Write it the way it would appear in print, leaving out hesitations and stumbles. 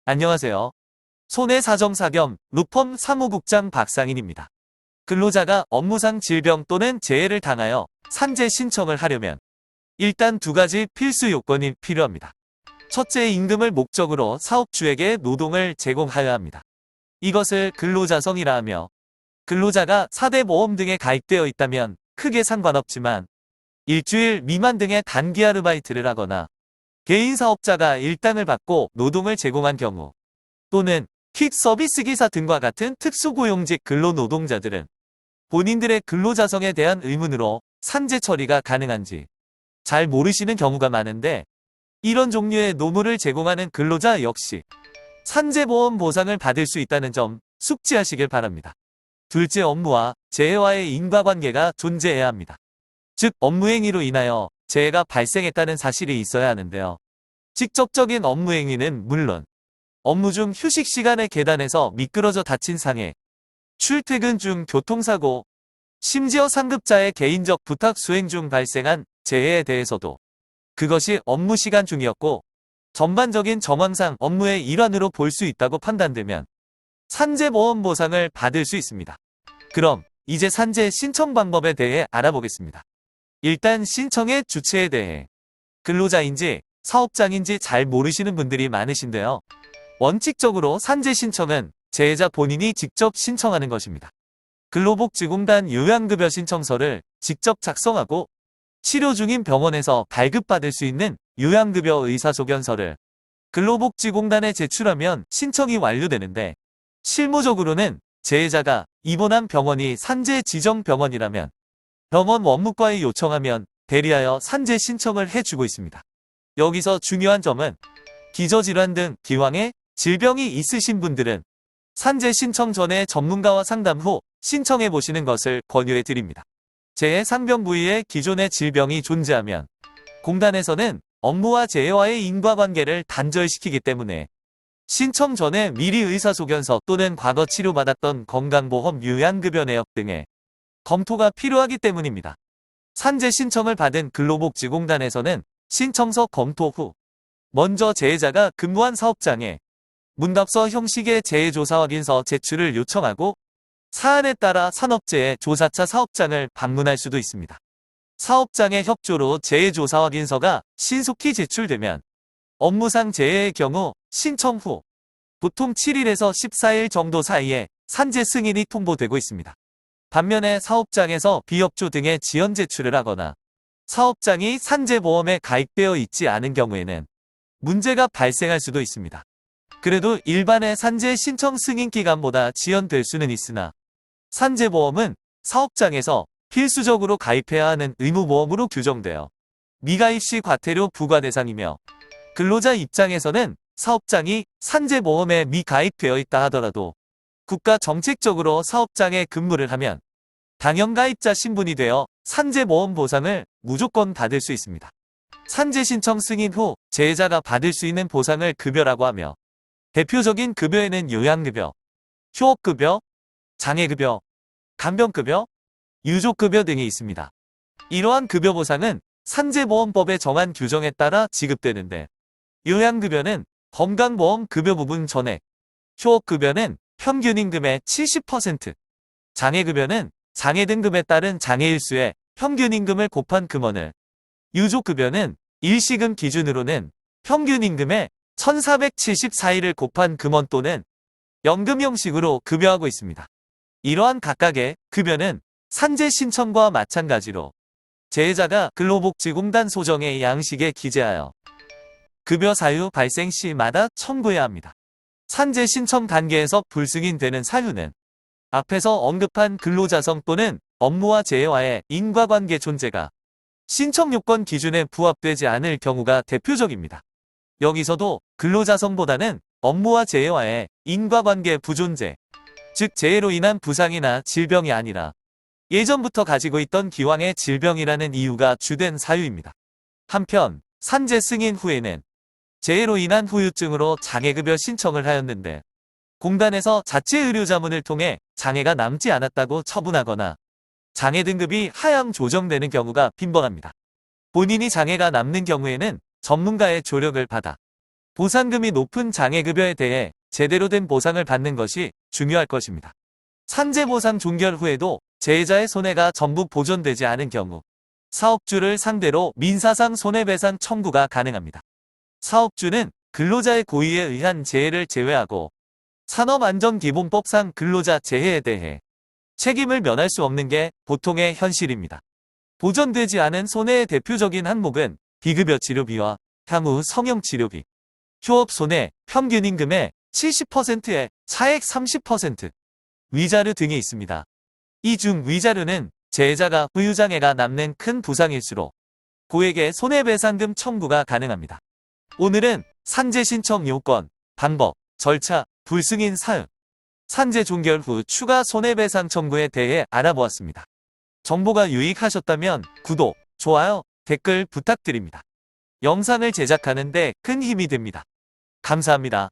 안녕하세요. 손해사정사 겸 로펌 사무국장 박상인입니다. 근로자가 업무상 질병 또는 재해를 당하여 산재 신청을 하려면 일단 두 가지 필수 요건이 필요합니다. 첫째, 임금을 목적으로 사업주에게 노동을 제공하여야 합니다. 이것을 근로자성이라 하며, 근로자가 4대 보험 등에 가입되어 있다면 크게 상관없지만 일주일 미만 등의 단기 아르바이트를 하거나 개인 사업자가 일당을 받고 노동을 제공한 경우, 또는 퀵 서비스 기사 등과 같은 특수고용직 근로노동자들은 본인들의 근로자성에 대한 의문으로 산재 처리가 가능한지 잘 모르시는 경우가 많은데, 이런 종류의 노무를 제공하는 근로자 역시 산재보험 보상을 받을 수 있다는 점 숙지하시길 바랍니다. 둘째, 업무와 재해와의 인과관계가 존재해야 합니다. 즉, 업무행위로 인하여 재해가 발생했다는 사실이 있어야 하는데요. 직접적인 업무행위는 물론 업무 중 휴식 시간에 계단에서 미끄러져 다친 상해, 출퇴근 중 교통사고, 심지어 상급자의 개인적 부탁 수행 중 발생한 재해에 대해서도 그것이 업무 시간 중이었고 전반적인 정황상 업무의 일환으로 볼 수 있다고 판단되면 산재보험 보상을 받을 수 있습니다. 그럼 이제 산재 신청 방법에 대해 알아보겠습니다. 일단 신청의 주체에 대해, 근로자인지 사업장인지 잘 모르시는 분들이 많으신데요. 원칙적으로 산재 신청은 재해자 본인이 직접 신청하는 것입니다. 근로복지공단 요양급여 신청서를 직접 작성하고 치료 중인 병원에서 발급받을 수 있는 요양급여 의사소견서를 근로복지공단에 제출하면 신청이 완료되는데, 실무적으로는 재해자가 입원한 병원이 산재 지정 병원이라면 병원 원무과에 요청하면 대리하여 산재 신청을 해주고 있습니다. 여기서 중요한 점은, 기저질환 등 기왕에 질병이 있으신 분들은 산재 신청 전에 전문가와 상담 후 신청해 보시는 것을 권유해 드립니다. 재해 상병 부위에 기존의 질병이 존재하면 공단에서는 업무와 재해와의 인과관계를 단절시키기 때문에 신청 전에 미리 의사소견서 또는 과거 치료받았던 건강보험 요양급여 내역 등의 검토가 필요하기 때문입니다. 산재 신청을 받은 근로복지공단에서는 신청서 검토 후 먼저 재해자가 근무한 사업장에 문답서 형식의 재해조사 확인서 제출을 요청하고 사안에 따라 산업재해 조사차 사업장을 방문할 수도 있습니다. 사업장의 협조로 재해조사 확인서가 신속히 제출되면 업무상 재해의 경우 신청 후 보통 7일에서 14일 정도 사이에 산재 승인이 통보되고 있습니다. 반면에 사업장에서 비협조 등의 지연 제출을 하거나 사업장이 산재보험에 가입되어 있지 않은 경우에는 문제가 발생할 수도 있습니다. 그래도 일반의 산재 신청 승인 기간보다 지연될 수는 있으나 산재보험은 사업장에서 필수적으로 가입해야 하는 의무보험으로 규정되어 미가입 시 과태료 부과 대상이며, 근로자 입장에서는 사업장이 산재보험에 미가입되어 있다 하더라도 국가 정책적으로 사업장에 근무를 하면 당연가입자 신분이 되어 산재보험 보상을 무조건 받을 수 있습니다. 산재 신청 승인 후 재해자가 받을 수 있는 보상을 급여라고 하며, 대표적인 급여에는 요양급여, 휴업급여, 장애급여, 간병급여, 유족급여 등이 있습니다. 이러한 급여 보상은 산재보험법에 정한 규정에 따라 지급되는데, 요양급여는 건강보험 급여 부분 전액, 휴업급여는 평균 임금의 70%, 장애급여는 장애 등급에 따른 장애일수의 평균 임금을 곱한 금원을, 유족급여는 일시금 기준으로는 평균 임금의 1474일을 곱한 금원 또는 연금 형식으로 급여하고 있습니다. 이러한 각각의 급여는 산재 신청과 마찬가지로 재해자가 근로복지공단 소정의 양식에 기재하여 급여 사유 발생 시마다 청구해야 합니다. 산재 신청 단계에서 불승인되는 사유는 앞에서 언급한 근로자성 또는 업무와 재해와의 인과관계 존재가 신청 요건 기준에 부합되지 않을 경우가 대표적입니다. 여기서도 근로자성보다는 업무와 재해와의 인과관계 부존재, 즉 재해로 인한 부상이나 질병이 아니라 예전부터 가지고 있던 기왕의 질병이라는 이유가 주된 사유입니다. 한편 산재 승인 후에는 재해로 인한 후유증으로 장애급여 신청을 하였는데 공단에서 자체 의료자문을 통해 장애가 남지 않았다고 처분하거나 장애 등급이 하향 조정되는 경우가 빈번합니다. 본인이 장애가 남는 경우에는 전문가의 조력을 받아 보상금이 높은 장애급여에 대해 제대로 된 보상을 받는 것이 중요할 것입니다. 산재보상 종결 후에도 재해자의 손해가 전부 보존되지 않은 경우 사업주를 상대로 민사상 손해배상 청구가 가능합니다. 사업주는 근로자의 고의에 의한 재해를 제외하고 산업안전기본법상 근로자 재해에 대해 책임을 면할 수 없는 게 보통의 현실입니다. 보전되지 않은 손해의 대표적인 항목은 비급여 치료비와 향후 성형치료비, 휴업손해, 평균임금의 70%에 차액 30%, 위자료 등이 있습니다. 이 중 위자료는 재해자가 후유장애가 남는 큰 부상일수록 고액의 손해배상금 청구가 가능합니다. 오늘은 산재 신청 요건, 방법, 절차, 불승인 사유, 산재 종결 후 추가 손해배상 청구에 대해 알아보았습니다. 정보가 유익하셨다면 구독, 좋아요, 댓글 부탁드립니다. 영상을 제작하는 데 큰 힘이 됩니다. 감사합니다.